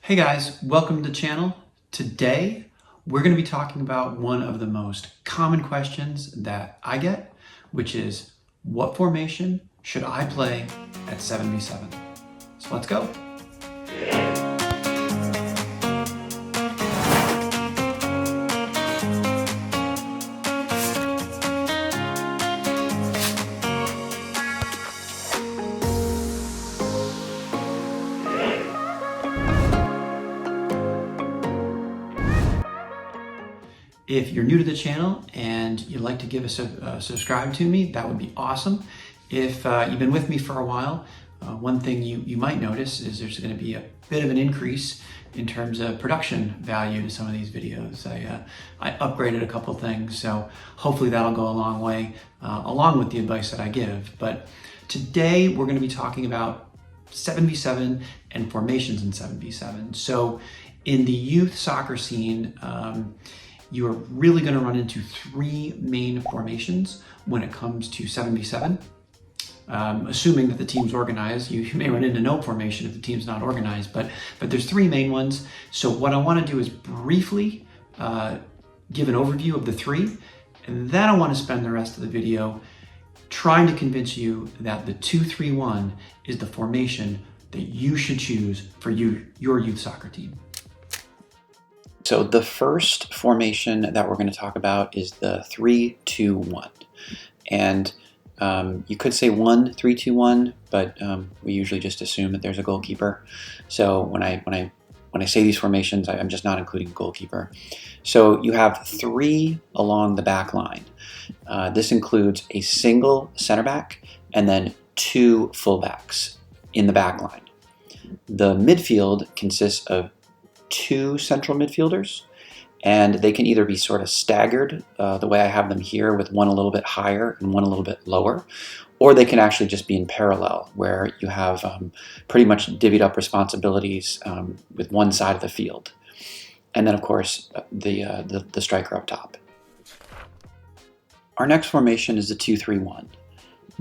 Hey guys, welcome to the channel. Today, we're going to be talking about one of the most common questions that I get, which is, what formation should I play at 7v7? So let's go. If you're new to the channel and you'd like to give us a subscribe to me, that would be awesome. If you've been with me for a while, one thing you might notice is there's going to be a bit of an increase in terms of production value to some of these videos. I upgraded a couple things, so hopefully that'll go a long way, along with the advice that I give. But today we're going to be talking about 7v7 and formations in 7v7. So in the youth soccer scene, you are really going to run into three main formations when it comes to 7v7. Assuming that the team's organized, you may run into no formation if the team's not organized, but there's three main ones. So what I want to do is briefly give an overview of the three, and then I want to spend the rest of the video trying to convince you that the 2-3-1 is the formation that you should choose for your youth soccer team. So the first formation that we're going to talk about is the 3-2-1, and you could say 1-3-2-1, but we usually just assume that there's a goalkeeper. So when I say these formations, I'm just not including a goalkeeper. So you have three along the back line. This includes a single center back and then two fullbacks in the back line. The midfield consists of two central midfielders, and they can either be sort of staggered the way I have them here, with one a little bit higher and one a little bit lower, or they can actually just be in parallel, where you have pretty much divvied up responsibilities with one side of the field. And then of course the striker up top. Our next formation is the 2-3-1.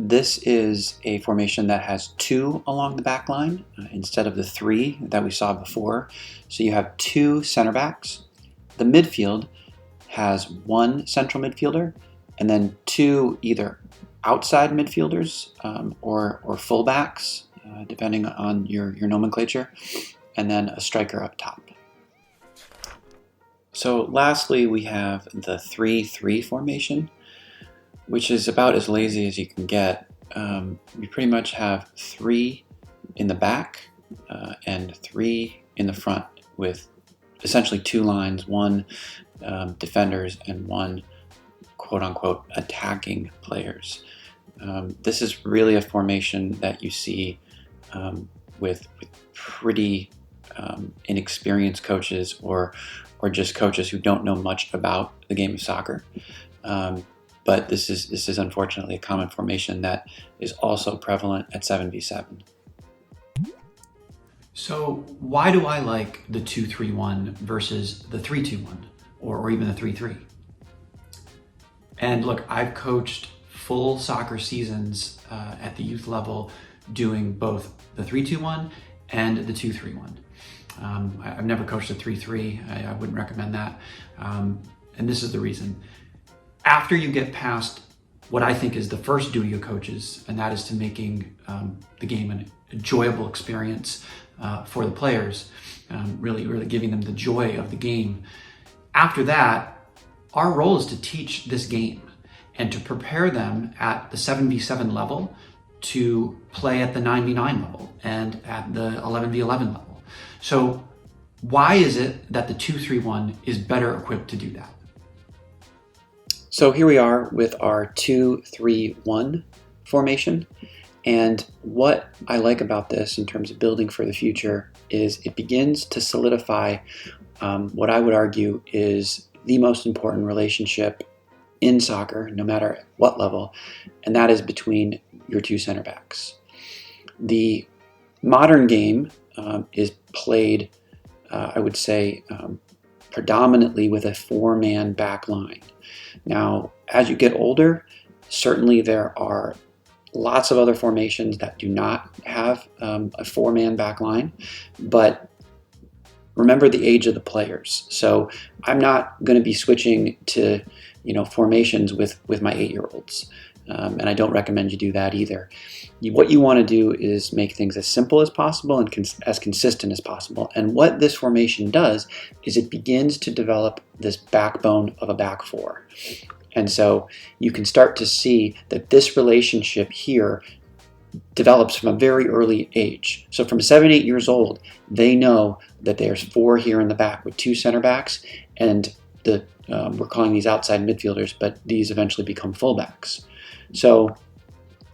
This is a formation that has two along the back line instead of the three that we saw before. So you have two center backs. The midfield has one central midfielder and then two either outside midfielders or fullbacks, depending on your nomenclature, and then a striker up top. So lastly, we have the 3-3 formation, which is about as lazy as you can get. We pretty much have three in the back and three in the front, with essentially two lines, one defenders and one quote-unquote attacking players. This is really a formation that you see with pretty inexperienced coaches or just coaches who don't know much about the game of soccer. But this is unfortunately a common formation that is also prevalent at 7v7. So why do I like the 2-3-1 versus the 3-2-1 or even the 3-3? And look, I've coached full soccer seasons at the youth level doing both the 3-2-1 and the 2-3-1. I've never coached a 3-3. I wouldn't recommend that. And this is the reason. After you get past what I think is the first duty of coaches, and that is to making the game an enjoyable experience for the players, really giving them the joy of the game. After that, our role is to teach this game and to prepare them at the 7v7 level to play at the 9v9 level and at the 11v11 level. So why is it that the 2-3-1 is better equipped to do that? So here we are with our 2-3-1 formation, and what I like about this in terms of building for the future is it begins to solidify what I would argue is the most important relationship in soccer, no matter what level, and that is between your two center backs. The modern game is played, I would say, predominantly with a four-man back line. Now, as you get older, certainly there are lots of other formations that do not have a four-man back line, but remember the age of the players. So I'm not going to be switching to formations with my 8-year-olds, and I don't recommend you do that either. What you want to do is make things as simple as possible and as consistent as possible. And what this formation does is it begins to develop this backbone of a back four. And so you can start to see that this relationship here develops from a very early age. So from 7, 8 years old, they know that there's 4 here in the back with 2 center backs, and we're calling these outside midfielders, but these eventually become fullbacks. So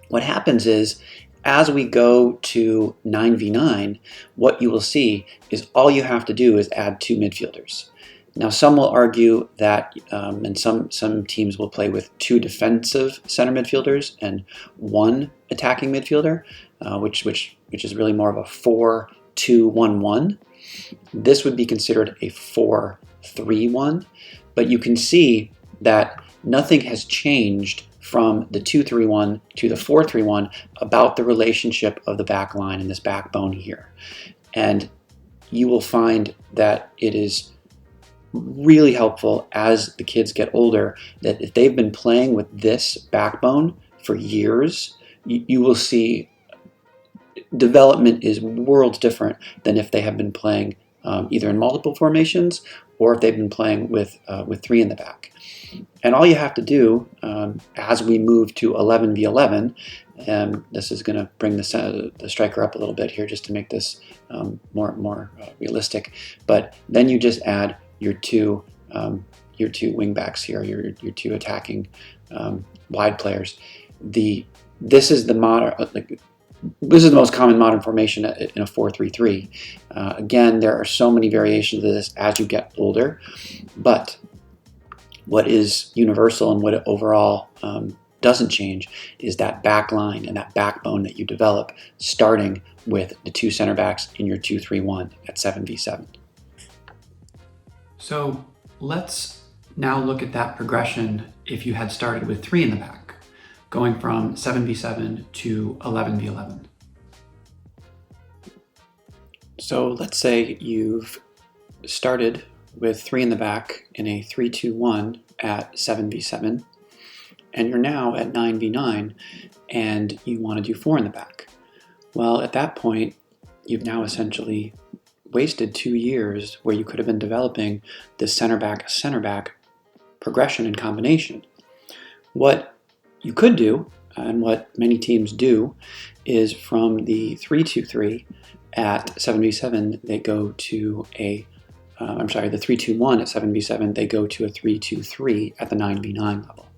what happens is, as we go to 9v9, what you will see is all you have to do is add 2 midfielders. Now, some will argue that, and some teams will play with 2 defensive center midfielders and 1 attacking midfielder, which is really more of a 4-2-1-1. This would be considered a 4-3-1, but you can see that nothing has changed from the 2-3-1 to the 4-3-1 about the relationship of the back line and this backbone here. And you will find that it is really helpful as the kids get older, that if they've been playing with this backbone for years, you will see development is worlds different than if they have been playing either in multiple formations or if they've been playing with 3 in the back. And all you have to do as we move to 11v11, and this is going to bring the striker up a little bit here just to make this more realistic, but then you just add your two wing backs here, your 2 attacking wide players. This is the most common modern formation in a 4-3-3. Again, there are so many variations of this as you get older, but what is universal and what it overall doesn't change is that back line and that backbone that you develop starting with the 2 center backs in your 2-3-1 at 7v7. So let's now look at that progression if you had started with 3 in the back, going from 7v7 to 11v11. So let's say you've started with 3 in the back in a 3-2-1 at 7v7, and you're now at 9v9 and you want to do 4 in the back. Well, at that point, you've now essentially wasted 2 years where you could have been developing this center back progression and combination. What you could do, and what many teams do, is from the 3-2-3 at 7v7, they go to the 3-2-1 at 7v7, they go to a 3-2-3 at the 9v9 level.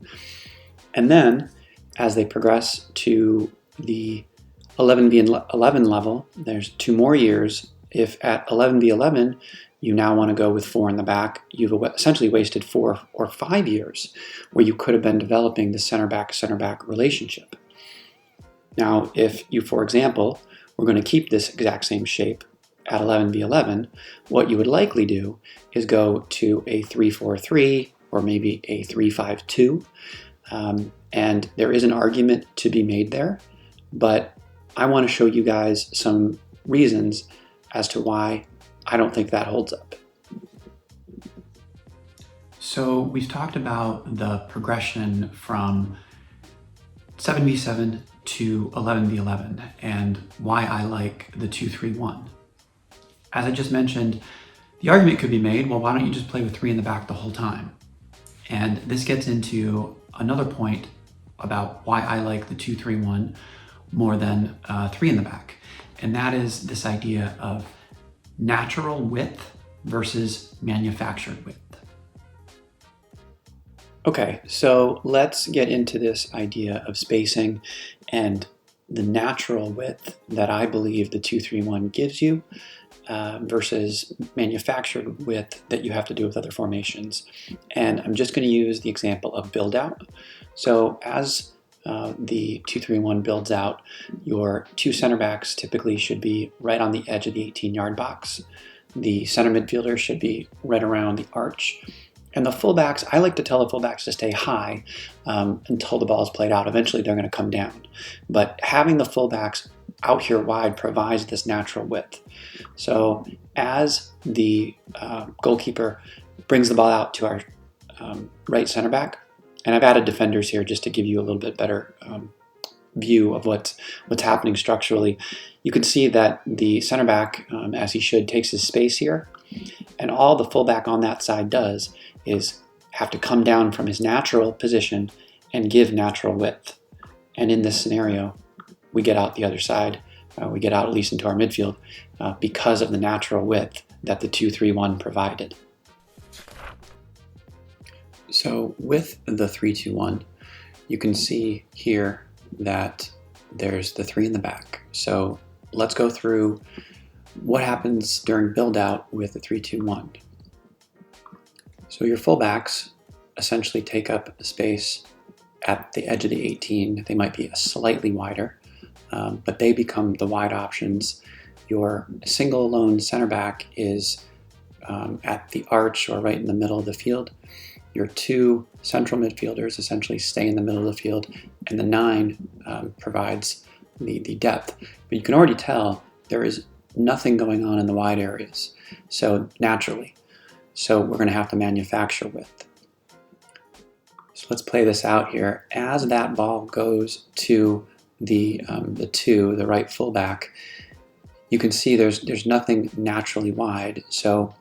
And then, as they progress to the 11v11 level, there's 2 more years. If at 11v11 you now want to go with 4 in the back, you've essentially wasted 4 or 5 years where you could have been developing the center back relationship. Now, if you, for example, were going to keep this exact same shape at 11v11, what you would likely do is go to a 3-4-3 or maybe a 3-5-2. And there is an argument to be made there, but I want to show you guys some reasons as to why I don't think that holds up. So we've talked about the progression from 7v7 to 11v11 and why I like the 2-3-1. As I just mentioned, the argument could be made, well, why don't you just play with 3 in the back the whole time? And this gets into another point about why I like the 2-3-1 more than 3 in the back. And that is this idea of natural width versus manufactured width. Okay, so let's get into this idea of spacing and the natural width that I believe the 2-3-1 gives you versus manufactured width that you have to do with other formations. And I'm just going to use the example of build out. So as the 2-3-1 builds out, your 2 center backs typically should be right on the edge of the 18-yard box. The center midfielder should be right around the arch. And the fullbacks, I like to tell the fullbacks to stay high until the ball is played out. Eventually they're going to come down. But having the fullbacks out here wide provides this natural width. So as the goalkeeper brings the ball out to our right center back, and I've added defenders here just to give you a little bit better view of what's happening structurally. You can see that the center back, as he should, takes his space here, and all the fullback on that side does is have to come down from his natural position and give natural width. And in this scenario, we get out the other side. We get out at least into our midfield because of the natural width that the 2-3-1 provided. So with the 3-2-1, you can see here that there's the 3 in the back. So let's go through what happens during build out with the 3-2-1. So your fullbacks essentially take up the space at the edge of the 18. They might be slightly wider, but they become the wide options. Your single lone center back is at the arch or right in the middle of the field. Your 2 central midfielders essentially stay in the middle of the field, and the 9 provides the depth. But you can already tell there is nothing going on in the wide areas, so naturally. So we're going to have to manufacture width. So let's play this out here. As that ball goes to the 2, the right fullback, you can see there's nothing naturally wide. So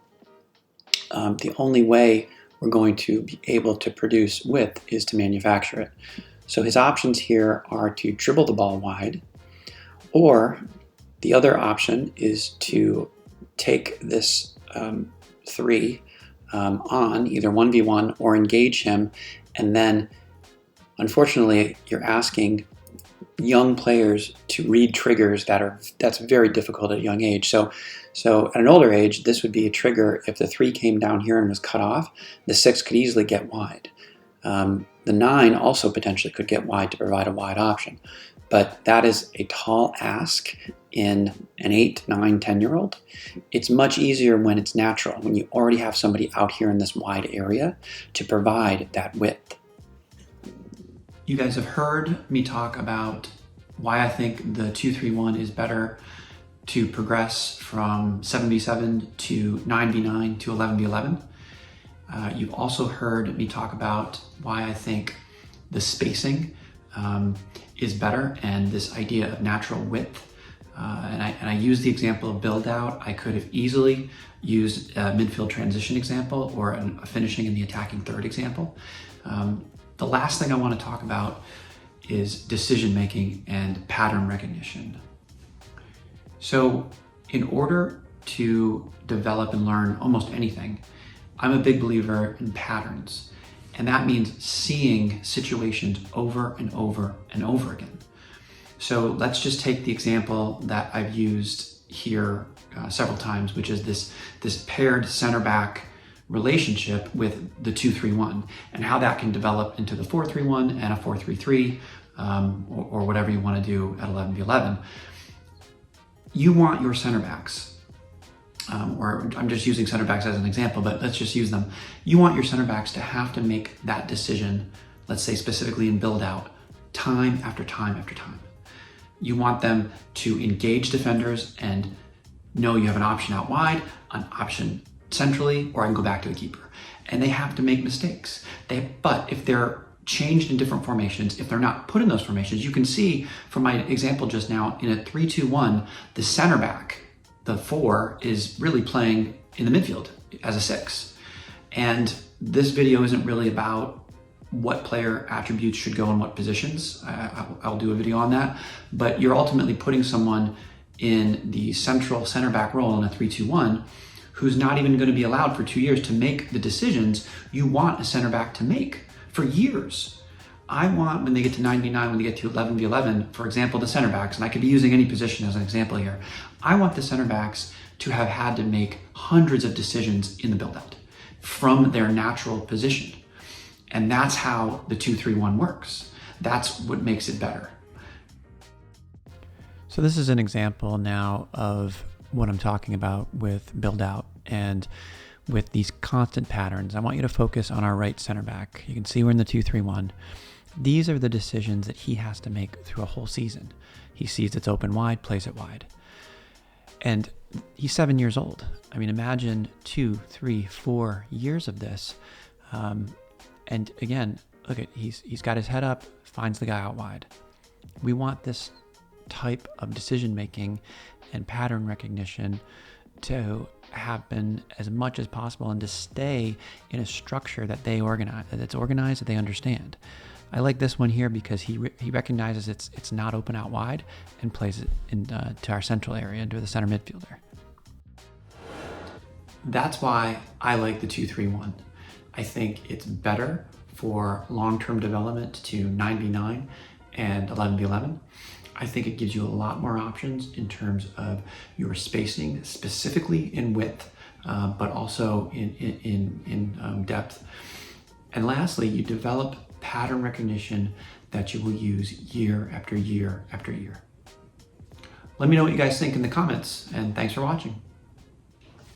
the only way we're going to be able to produce width is to manufacture it. So his options here are to dribble the ball wide, or the other option is to take this 3 on either 1v1 or engage him, and then unfortunately you're asking young players to read triggers that's very difficult at a young age. So at an older age, this would be a trigger. If the 3 came down here and was cut off, the 6 could easily get wide. The 9 also potentially could get wide to provide a wide option, but that is a tall ask in an 8, 9, 10-year-old. It's much easier when it's natural, when you already have somebody out here in this wide area to provide that width. You guys have heard me talk about why I think the 2-3-1 is better to progress from 7v7 to 9v9 to 11v11. You've also heard me talk about why I think the spacing is better, and this idea of natural width. And I use the example of build out. I could have easily used a midfield transition example or a finishing in the attacking third example. The last thing I want to talk about is decision making and pattern recognition. So in order to develop and learn almost anything, I'm a big believer in patterns. And that means seeing situations over and over and over again. So let's just take the example that I've used here several times, which is this paired center back relationship with the 2-3-1, and how that can develop into the 4-3-1 and a 4-3-3, or whatever you want to do at 11v11. You want your center backs, or I'm just using center backs as an example, but let's just use them. You want your center backs to have to make that decision, let's say specifically in build out, time after time after time. You want them to engage defenders and know you have an option out wide, an option centrally, or I can go back to the keeper. And they have to make mistakes. But if they're changed in different formations, if they're not put in those formations, you can see from my example just now, in a 3-2-1, the center back, the 4, is really playing in the midfield as a 6. And this video isn't really about what player attributes should go in what positions. I'll do a video on that. But you're ultimately putting someone in the central center back role in a 3-2-1 who's not even going to be allowed for 2 years to make the decisions you want a center back to make for years. I want, when they get to 9v9, when they get to 11v11, for example, the center backs, and I could be using any position as an example here, I want the center backs to have had to make hundreds of decisions in the build-out from their natural position. And that's how the 2-3-1 works. That's what makes it better. So this is an example now of what I'm talking about with build out and with these constant patterns. I want you to focus on our right center back. You can see we're in the 2-3-1. These are the decisions that he has to make through a whole season. He sees it's open wide, plays it wide. And he's 7 years old. I mean, imagine 2, 3, 4 years of this. And again, look at, he's got his head up, finds the guy out wide. We want this type of decision making and pattern recognition to happen as much as possible and to stay in a structure that they organize, that's organized, that they understand. I like this one here because he recognizes it's not open out wide and plays it to our central area, into the center midfielder. That's why I like the 2-3-1. I think it's better for long-term development to 9v9 and 11v11. I think it gives you a lot more options in terms of your spacing, specifically in width, but also in depth. And lastly, you develop pattern recognition that you will use year after year after year. Let me know what you guys think in the comments, and thanks for watching.